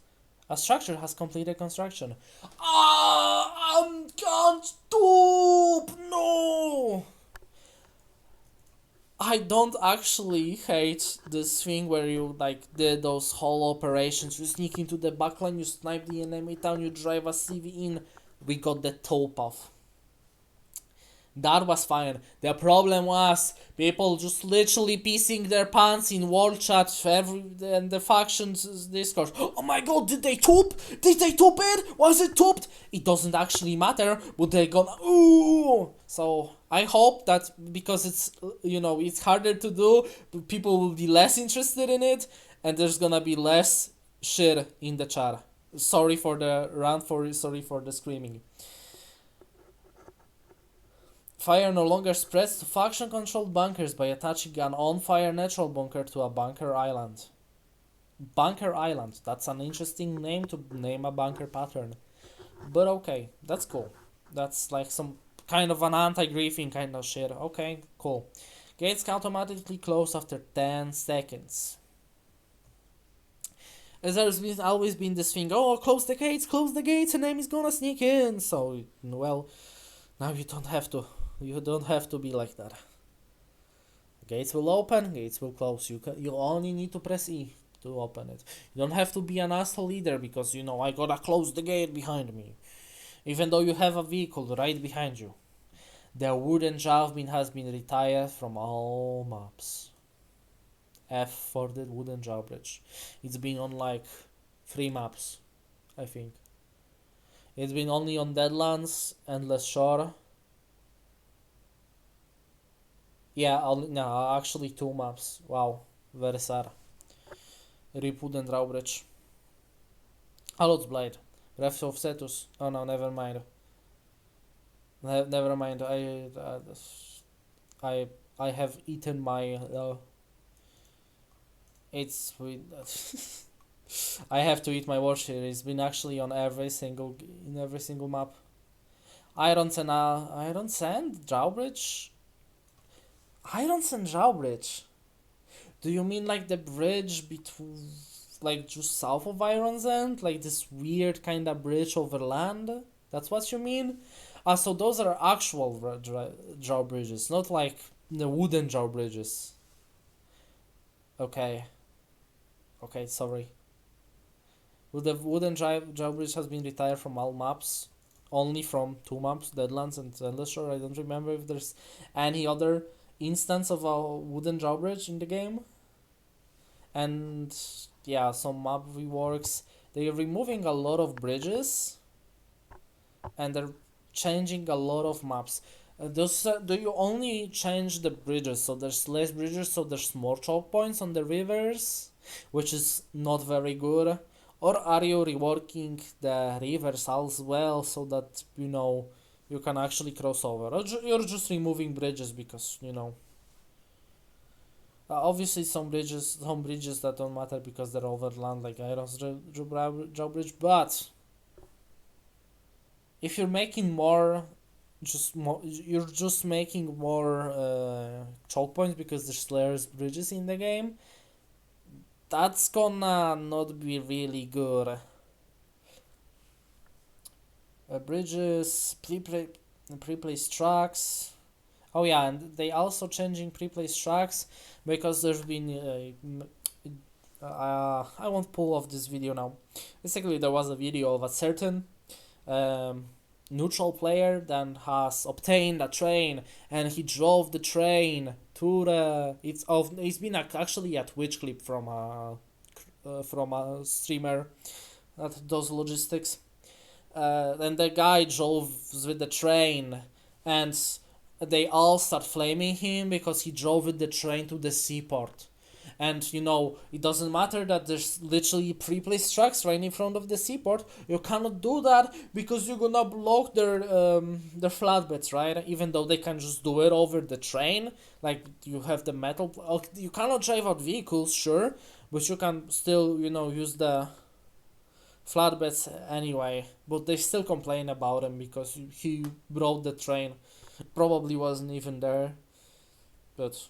a structure has completed construction. I can't toop! No! I don't actually hate this thing where you like did those whole operations. You sneak into the backline, you snipe the enemy down, you drive a CV in. We got the top off. That was fine. The problem was people just literally pissing their pants in world chat and the factions discourse. Oh my god, did they top? Did they top it? Was it topped? It doesn't actually matter, but they're gonna ooh. So I hope that because it's it's harder to do, people will be less interested in it, and there's gonna be less shit in the chat. Sorry for the rant. Sorry for the screaming. Fire no longer spreads to faction-controlled bunkers by attaching an on-fire natural bunker to a bunker island. Bunker Island. That's an interesting name to name a bunker pattern. But okay, that's cool. That's like some kind of an anti-griefing kind of shit. Okay, cool. Gates can automatically close after 10 seconds. As there's always been this thing, oh, close the gates, enemy's gonna sneak in. So, well, now you don't have to. You don't have to be like that. Gates will open, gates will close. You only need to press E to open it. You don't have to be an asshole either because I gotta close the gate behind me. Even though you have a vehicle right behind you. The wooden javelin has been retired from all maps. F for the wooden drawbridge. It's been on like 3 maps, I think. It's been only on Deadlands, Endless Shore. Yeah, no, actually 2 maps. Wow, very sad. Rip wooden drawbridge. Halot's Blade. Breath of Cetus. Oh no, never mind. Never mind. I have eaten my. It's with. I have to eat my watch here. It's been actually on every single map. Iron Sand Drawbridge. Iron Sand Drawbridge. Do you mean like the bridge between, like just south of Iron Sand, like this weird kind of bridge over land? That's what you mean? So those are actual drawbridges, not like the wooden drawbridges. Okay. Okay, sorry. Well, the wooden drawbridge has been retired from all maps, only from 2 maps, Deadlands and Endless Shore. I don't remember if there's any other instance of a wooden drawbridge in the game. And yeah, some map reworks. They're removing a lot of bridges, and they're changing a lot of maps. Do you only change the bridges so there's less bridges, so there's more choke points on the rivers, which is not very good? Or are you reworking the rivers as well so that you can actually cross over? Or you're just removing bridges because obviously some bridges that don't matter because they're over land, like Iron's drawbridge, but if you're making more, you're just making more choke points because there's less bridges in the game. That's gonna not be really good. Bridges, pre-placed tracks. Oh yeah, and they also changing pre-placed tracks because there's been I won't pull off this video now. Basically, there was a video of a certain neutral player that has obtained a train, and he drove the train to the. It's been actually a Twitch clip from a streamer that does logistics. And the guy drove with the train, and they all start flaming him because he drove with the train to the seaport. And it doesn't matter that there's literally pre-placed trucks right in front of the seaport. You cannot do that because you're gonna block their flatbeds, right? Even though they can just do it over the train, like you have the metal. You cannot drive out vehicles, sure, but you can still use the flatbeds anyway. But they still complain about him because he brought the train. Probably wasn't even there, but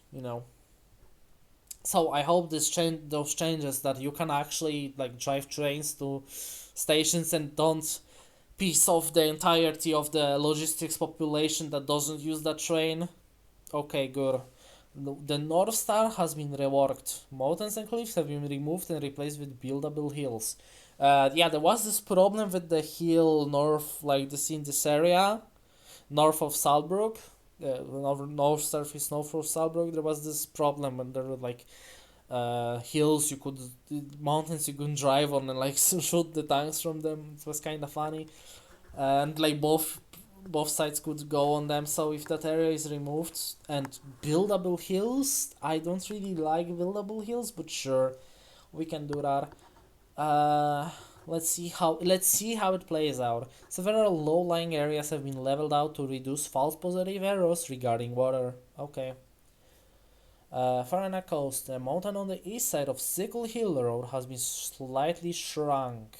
So I hope those changes that you can actually like drive trains to stations and don't piss off the entirety of the logistics population that doesn't use that train. Okay, good. The North Star has been reworked. Mountains and cliffs have been removed and replaced with buildable hills. Yeah, there was this problem with the hill north, like this in this area, north of Salbrook, north surface north of Salbrook. There was this problem when there were like hills you could, mountains you couldn't drive on and like shoot the tanks from them. It was kind of funny, and like both sides could go on them. So if that area is removed and buildable hills, I don't really like buildable hills, but sure, we can do that. Uh, let's see how it plays out. Several low-lying areas have been leveled out to reduce false positive errors regarding water. Okay. Farina Coast, a mountain on the east side of Sickle Hill Road, has been slightly shrunk.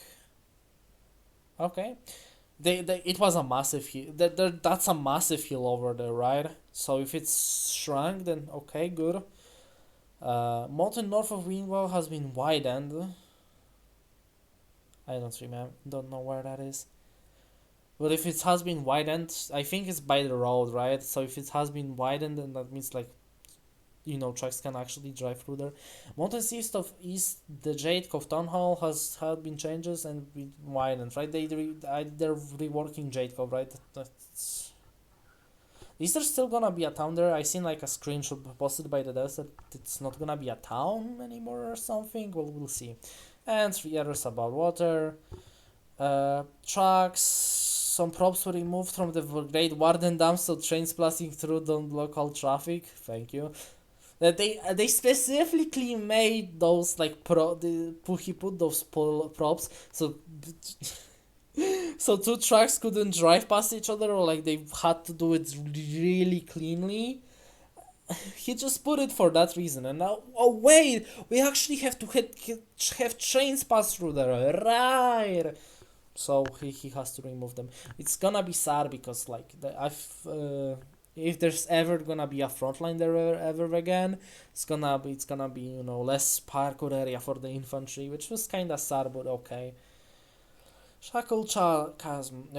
Okay. It was a massive hill. That's a massive hill over there, right? So if it's shrunk, then okay, good. Mountain north of Wingwell has been widened. I don't know where that is. But if it has been widened, I think it's by the road, right? So if it has been widened, then that means like, trucks can actually drive through there. Mountains east, the Jade Cove Town Hall has had been changes and been widened, right? They're reworking Jade Cove, right? Is there still gonna be a town there? I seen like a screenshot posted by the devs that it's not gonna be a town anymore or something. Well, we'll see. And 3 errors about water. Trucks. Some props were removed from the Great Warden Dam, so trains passing through don't block all traffic. Thank you. They specifically made those like he put those props so so two trucks couldn't drive past each other, or like they had to do it really cleanly. He just put it for that reason. And now, oh wait, we actually have to have trains pass through there, right? So he has to remove them. It's gonna be sad because like if there's ever gonna be a frontline there ever again, it's gonna be less parkour area for the infantry, which was kind of sad, but okay. Shackle Chasm.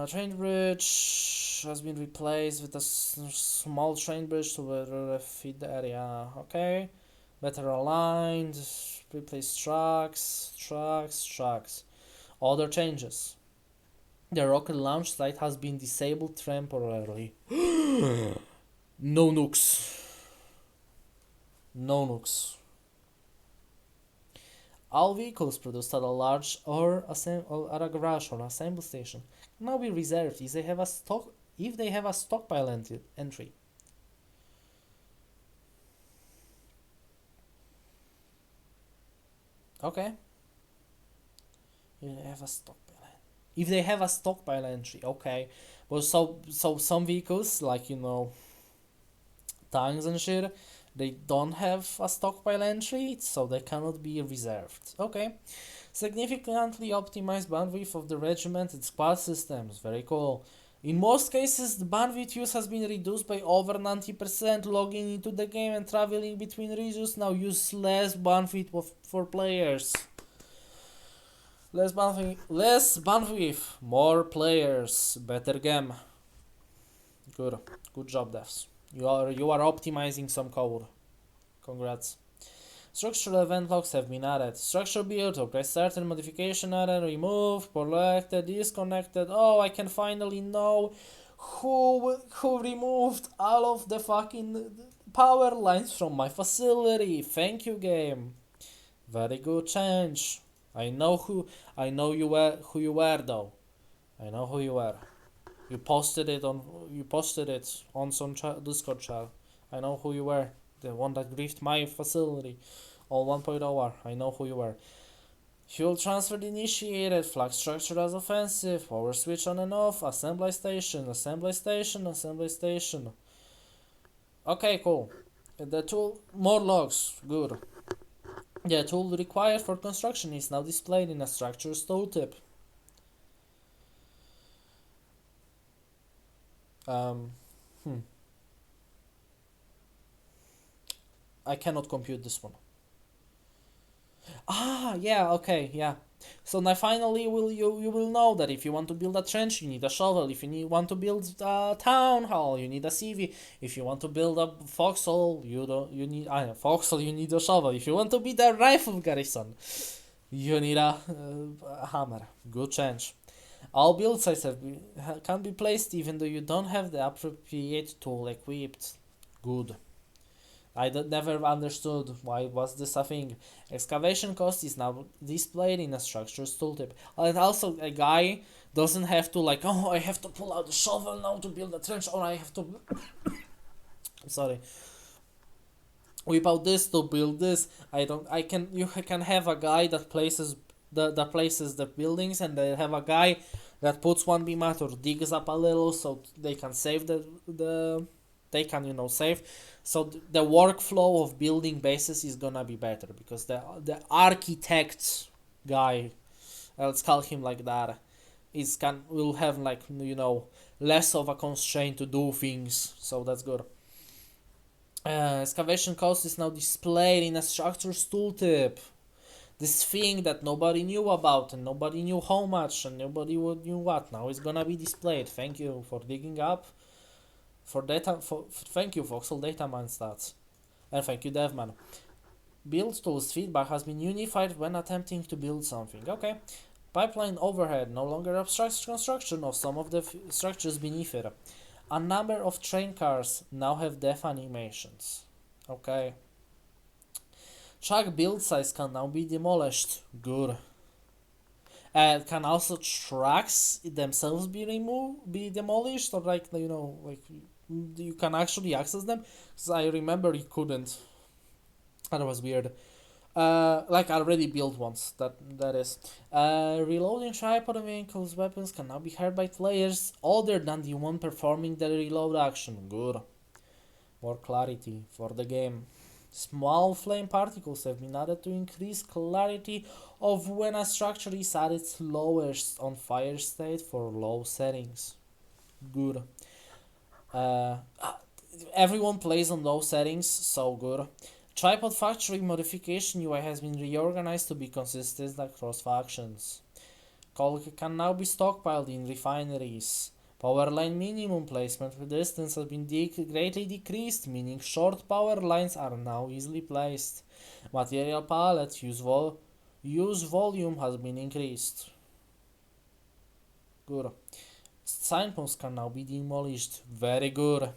Train bridge has been replaced with a small train bridge to feed the area. Okay. Better aligned. Replace tracks. Other changes. The rocket launch site has been disabled temporarily. No nukes. No nukes. All vehicles produced at a large or at a garage or assembly station can now be reserved if they have a stockpile entry. Okay. If they have a stockpile entry, okay. But so some vehicles like tanks and shit, they don't have a stockpile entry, so they cannot be reserved. Okay. Significantly optimized bandwidth of the regiment and squad systems. Very cool. In most cases, the bandwidth use has been reduced by over 90%. Logging into the game and traveling between regions now use less bandwidth for players. Less bandwidth, more players, better game. Good job, devs. You are optimizing some code. Congrats. Structural event logs have been added. Structure build, upgrade started, modification added, remove, collected, disconnected. Oh, I can finally know who removed all of the fucking power lines from my facility. Thank you, game. Very good change. I know who you were though. I know who you were. You posted it on some Discord chat. I know who you were. The one that griefed my facility. All 1.0R. I know who you were. Fuel transfer initiated. Flag structure as offensive. Power switch on and off. Assembly station. Okay, cool. The tool, more logs. Good. The tool required for construction is now displayed in a structure's tooltip. I cannot compute this one. Yeah, okay, yeah. So now finally you will know that if you want to build a trench, you need a shovel. If want to build a town hall, you need a CV. If you want to build a foxhole, you need foxhole. You need a shovel. If you want to build a rifle garrison, you need a hammer. Good change. All build sites can be placed even though you don't have the appropriate tool equipped. Good. Never understood why was this a thing. Excavation cost is now displayed in a structures tooltip. And also a guy doesn't have to like, oh, I have to pull out the shovel now to build a trench, or I have to sorry, whip out this to build this. You can have a guy that places the buildings, and they have a guy that puts one beam out or digs up a little so they can save they can save. So the workflow of building bases is gonna be better because the architect guy, let's call him like that, will have like less of a constraint to do things. So that's good. Excavation cost is now displayed in a structures tooltip. This thing that nobody knew about and nobody knew how much and nobody knew what, now is gonna be displayed. Thank you for digging up. Thank you Foxhole Dataman stats. And thank you Devman. Build tools feedback has been unified when attempting to build something. Okay. Pipeline overhead no longer obstructs construction of some of the structures beneath it. A number of train cars now have death animations. Okay. Truck build sites can now be demolished. Good. Can also trucks themselves be demolished, or like you can actually access them? Because I remember you couldn't. That was weird. Like I already built ones. That is. Reloading tripod vehicles weapons can now be heard by players other than the one performing the reload action. Good. More clarity for the game. Small flame particles have been added to increase clarity of when a structure is at its lowest on fire state for low settings. Good. Everyone plays on low settings, so good. Tripod factory modification UI has been reorganized to be consistent across factions. Coal can now be stockpiled in refineries. Power line minimum placement distance has been greatly decreased, meaning short power lines are now easily placed. Material pallet use volume has been increased. Good. Signposts can now be demolished. Very good.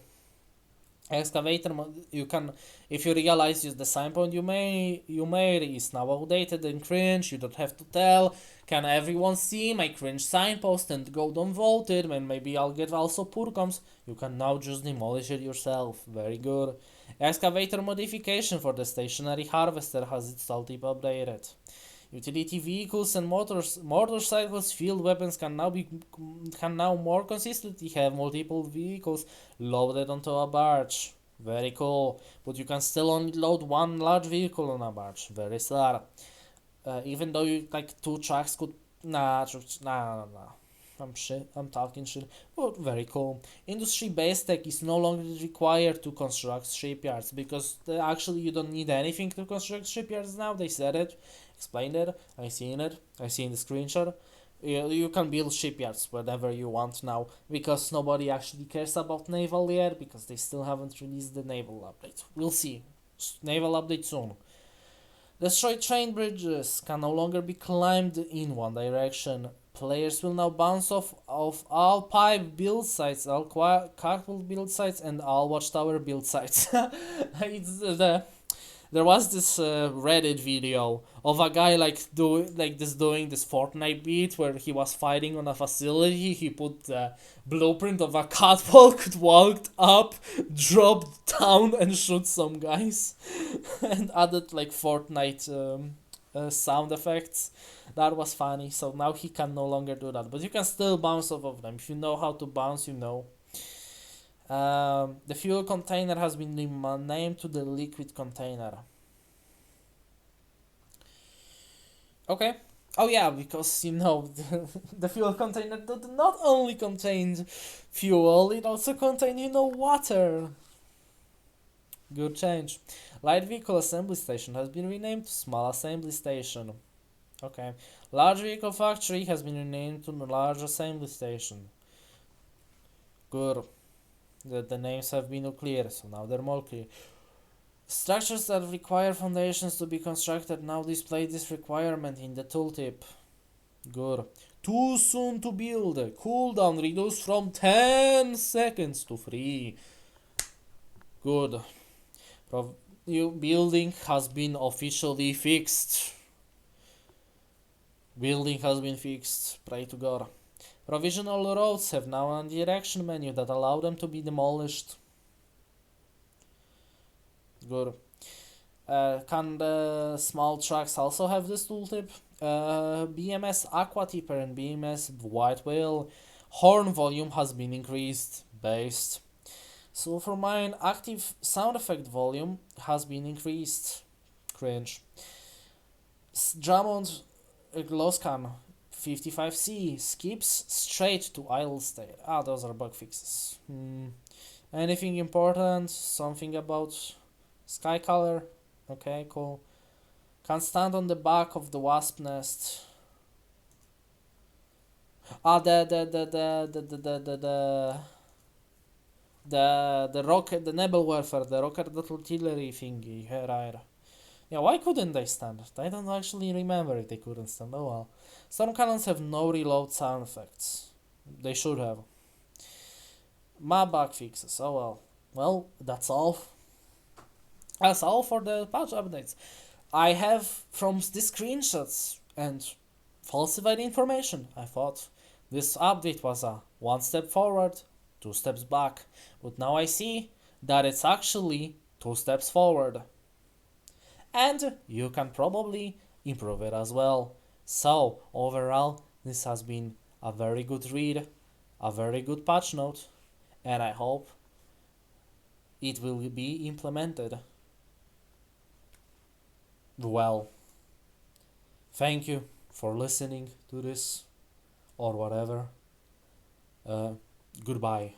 Excavator, you can, if you realize the signpost you made is now outdated and cringe, you don't have to tell. Can everyone see my cringe signpost and go downvoted, and maybe I'll get also poor comms? You can now just demolish it yourself. Very good. Excavator modification for the stationary harvester has its tooltip updated. Utility vehicles and motorcycles, field weapons can now more consistently have multiple vehicles loaded onto a barge. Very cool. But you can still only load one large vehicle on a barge. Very sad. Even though you like two trucks could nah. I'm talking shit. But very cool. Industry-based tech is no longer required to construct shipyards because actually you don't need anything to construct shipyards now. They said it, explained it. I seen the screenshot. You can build shipyards whenever you want now because nobody actually cares about naval yet because they still haven't released the naval update. We'll see. Naval update soon. Destroyed train bridges can no longer be climbed in one direction. Players will now bounce off all pipe build sites, all catapult build sites, and all watchtower build sites. There was this Reddit video of a guy doing this Fortnite beat where he was fighting on a facility. He put the blueprint of a catwalk, walked up, dropped down, and shoot some guys, and added Fortnite sound effects. That was funny. So now he can no longer do that, but you can still bounce off of them if you know how to bounce. The fuel container has been named to the liquid container. Okay. Oh yeah, because the fuel container does not only contain fuel, it also contains water. Good change. Light vehicle assembly station has been renamed to small assembly station. Okay. Large vehicle factory has been renamed to large assembly station. Good. The names have been clear, so now they're more clear. Structures that require foundations to be constructed now display this requirement in the tooltip. Good. Too soon to build. Cooldown reduced from 10 seconds to 3. Good. New building has been officially fixed. Building has been fixed. Pray to God. Provisional roads have now a direction menu that allow them to be demolished. Good. Can the small trucks also have this tooltip? BMS Aqua Tipper and BMS White Whale horn volume has been increased. Based. So for mine, active sound effect volume has been increased. Cringe. Drummond Gloscan 55C skips straight to idle state. Those are bug fixes. Anything important? Something about sky color? Okay, cool. Can stand on the back of the wasp nest. The rocket, the Nebel Warfare, the rocket artillery thingy. Yeah, right. Yeah, why couldn't they stand? I don't actually remember if they couldn't stand. Oh well. Some cannons have no reload sound effects. They should have. My bug fixes. Oh well. Well, that's all. That's all for the patch updates. I have from the screenshots and falsified information. I thought this update was a one step forward, two steps back, but now I see that it's actually two steps forward. And you can probably improve it as well. So, overall, this has been a very good read, a very good patch note, and I hope it will be implemented well. Thank you for listening to this or whatever. Goodbye.